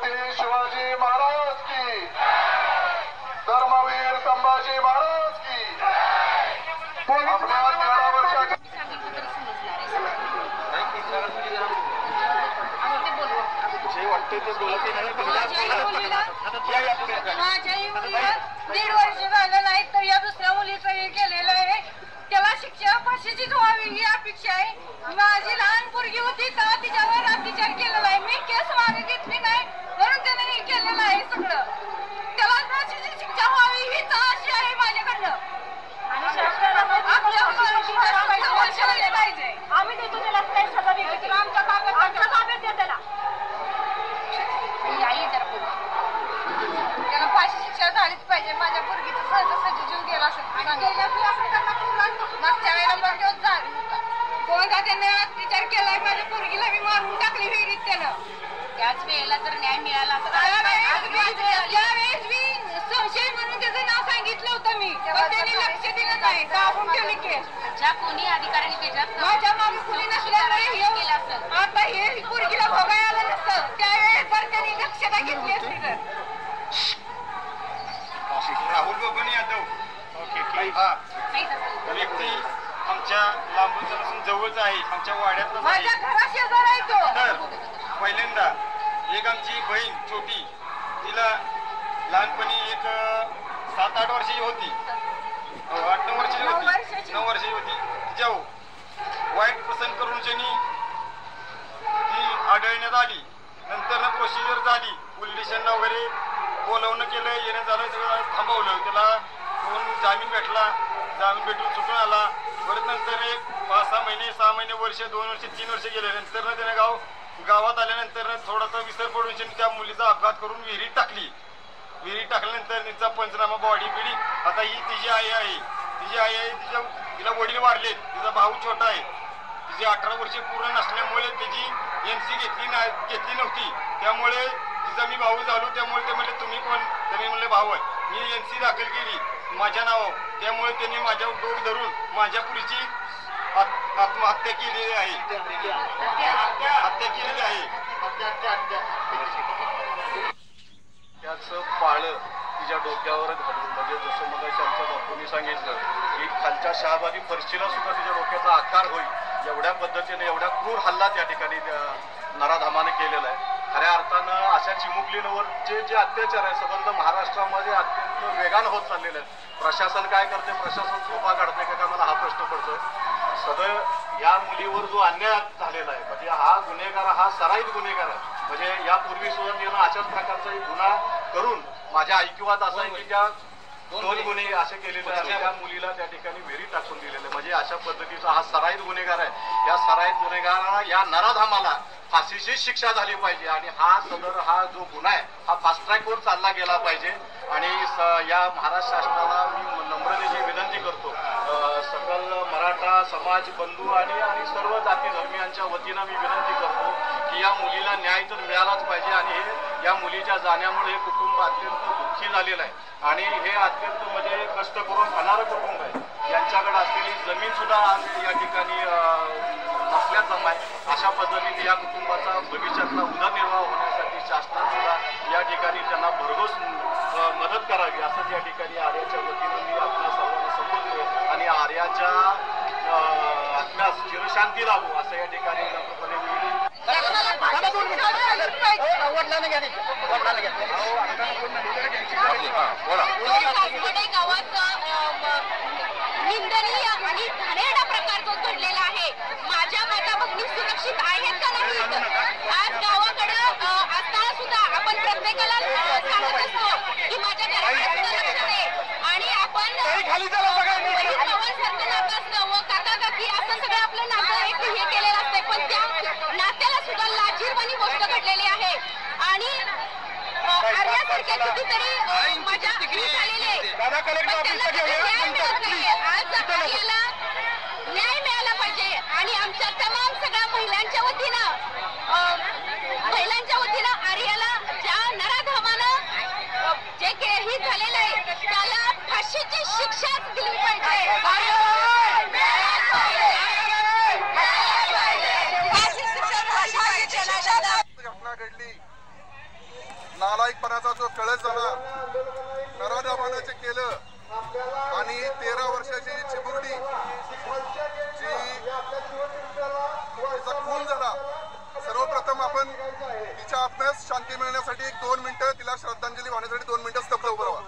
छत्रपती शिवाजी महाराज की, धर्मवीर संभाजी महाराज की। आपल्या 13 वर्षाच्या वाटते ते बोलत नाही। माझ्याही मुलीला 1.5 वर्ष झालं नाही तर या दुसऱ्या मुलीचं हे केलेलं आहे, त्याला शिक्षा फाशीचीच व्हावी ही अपेक्षा आहे। माझी लहान पोरगी होती तेव्हा तिच्यावर अत्याचार केलेला आहे, मी केस मागे घेतली नाही म्हणून त्याने हे केलेलं आहे सगळं, त्याला फाशीची शिक्षा व्हावी हीच आशा आहे माझ्याकडनं। आणि शासनाला पाहिजे, आम्ही देतो त्याला काय सजा देतो, आमच्या ताब्यात द्या त्याला, त्याला फाशी शिक्षा झालीच पाहिजे। माझ्या पोरगीचा सहजासहजी जीव गेला असेल, मागच्या वेळेला पण तोच झाला होता, कोणता त्याने अत्याचार केलाय माझ्या पोरगीला मी मारून टाकली विहिरीत त्यानं। त्याच वेळेला जर न्याय मिळाला तर त्यावेळेस मी संशय म्हणून त्याचं नाव सांगितलं होतं मी, पण त्यांनी लक्ष दिलं नाही, दाबून ठेवली केस। ज्या कोणी अधिकाऱ्यांनी त्याच्यात माझ्या मागे कुणी नसल्यामुळे आता हे पोरगीला भोगायला आलं नसतं, त्यावेळेस जर त्यांनी दक्षता घेतली असती तर। राहुल बबन यादव हा व्यक्ती आमच्या लांबून जवळच आहे, आमच्या वाड्यात माझ्या घरा शेजार आहे तो। तर पहिल्यांदा एक आमची बहीण छोटी, तिला लहानपणी एक 7-8 वर्षाची होती, 8-9 वर्षाची होती, 9 वर्षाची होती, तिच्या वाईट प्रसंग करून ती आढळण्यात आली। नंतर प्रोसिजर झाली, पोलीस स्टेशनला वगैरे बोलवणं केलं, येणं झालं, सगळं थांबवलं, त्याला कोण जामीन भेटला, जामीन भेटून सुटून आला। परत नंतर एक 5-6 महिने, 6 महिने, वर्ष, 2 वर्ष, 3 वर्ष गेले, नंतर त्याने गावात आल्यानंतर थोडासा विसर पडून त्या मुलीचा अपघात करून विहिरीत टाकली। विहिरीत टाकल्यानंतर तिचा पंचनामा बॉडी बिडी, आता ही तिची आई आहे, तिला वडील वारलेत, तिचा भाऊ छोटा आहे, तिची 18 वर्षे पूर्ण नसल्यामुळे त्याची MC घेतली नव्हती, त्यामुळे तिचा मी भाऊ झालो, त्यामुळे ते म्हणले तुम्ही कोण, त्यांनी म्हणले भाऊ आहे, मी MC दाखल केली माझ्या नावावर, त्यामुळे त्यांनी माझ्या डोक धरून माझ्या पुरीची आत्महत्या केलेली आहे, हत्या केलेली आहे। त्याचं पाळं तिच्या डोक्यावर घालून, म्हणजे जसं मग आमच्या बापूंनी सांगितलं की खालच्या शहाबादी फरशीला सुद्धा तिच्या डोक्याचा आकार होईल एवढ्या पद्धतीने, एवढा क्रूर हल्ला त्या ठिकाणी नराधामाने केलेला आहे। खऱ्या अर्थानं अशा चिमुकलींवरचे जे अत्याचार आहे संबंध महाराष्ट्रामध्ये अत्यंत वेगानं होत चाललेले आहेत। प्रशासन काय करते, प्रशासन झोपा काढते का मला हा प्रश्न पडतोय। सदैव या मुलीवर जो अन्याय झालेला आहे, म्हणजे हा गुन्हेगार हा सराईत गुन्हेगार आहे, म्हणजे यापूर्वी सुद्धा त्यानं अशाच प्रकारचा एक गुन्हा करून माझ्या ऐकिवात असा आहे की त्या 2 गुन्हे असे केलेले आहेत, त्या मुलीला त्या ठिकाणी विहिरीत टाकून दिलेले, म्हणजे अशा पद्धतीचा हा सराईत गुन्हेगार आहे। या सराईत गुन्हेगाराला, या नराधामाला फाशीची शिक्षा झाली पाहिजे आणि हा जो गुन्हा आहे हा फास्ट ट्रॅकवर चालला गेला पाहिजे। आणि या महाराष्ट्र शासनाला मी नम्रतेची विनंती करतो, सकल मराठा समाज बंधू आणि सर्व जाती धर्मियांच्या वतीनं मी विनंती करतो की या मुलीला न्याय तर मिळालाच पाहिजे। आणि या मुलीच्या जाण्यामुळे हे कुटुंब अत्यंत दुःखी झालेलं आहे आणि हे अत्यंत म्हणजे कष्ट करून खाणारं कुटुंब आहे, यांच्याकडे असलेली जमीन सुद्धा या ठिकाणी नसल्याचं आहे। अशा पद्धतीने या कुटुंबाचा भविष्यातला उदरनिर्वाह होण्यासाठी शासनाने सुद्धा या ठिकाणी त्यांना भरघोस मदत करावी असं या ठिकाणी आर्याच्या वतीनं मी आपल्या सर्वांना संबोधतो आणि आर्याच्या आत्म्यास चिरशांती लाभो असं या ठिकाणी नम्रपणे निंदनीय आणि घाणेरडा प्रकार जो घडलेला आहे, माझ्या माता भगिनी सुरक्षित आहेत का नाही, आज गावाकडे असताना सुद्धा आपण प्रत्येकाला सांगत असतो की माझ्या घराकडे लक्ष दे आणि आपण सारखं नातं असतं व काका काकी असं सगळं आपलं नातं एक हे केलेलं असतंय, पण त्या नात्याला सुद्धा लाजीरवाणी गोष्ट घडलेली आहे। आणि आर्यासारख्या कितीतरी माझ्या झालेले न्याय मिळाला पाहिजे आणि आमच्या तमाम सगळ्या महिलांच्या वतीनं आर्याला ज्या नराधामानं जे काही झालेलं आहे त्याला फाशीची शिक्षा दिली पाहिजे। घटना घडली नालायकपणाचा जो कळस झाला, नराधमानं जे केलं आणि 13 वर्षाची चिमुरडी जी तिचा खून झाला, सर्वप्रथम आपण तिच्या आत्म्यास शांती मिळण्यासाठी 1-2 मिनिटं तिला श्रद्धांजली वाहण्यासाठी 2 मिनिटं स्तब्ध उभं राहा.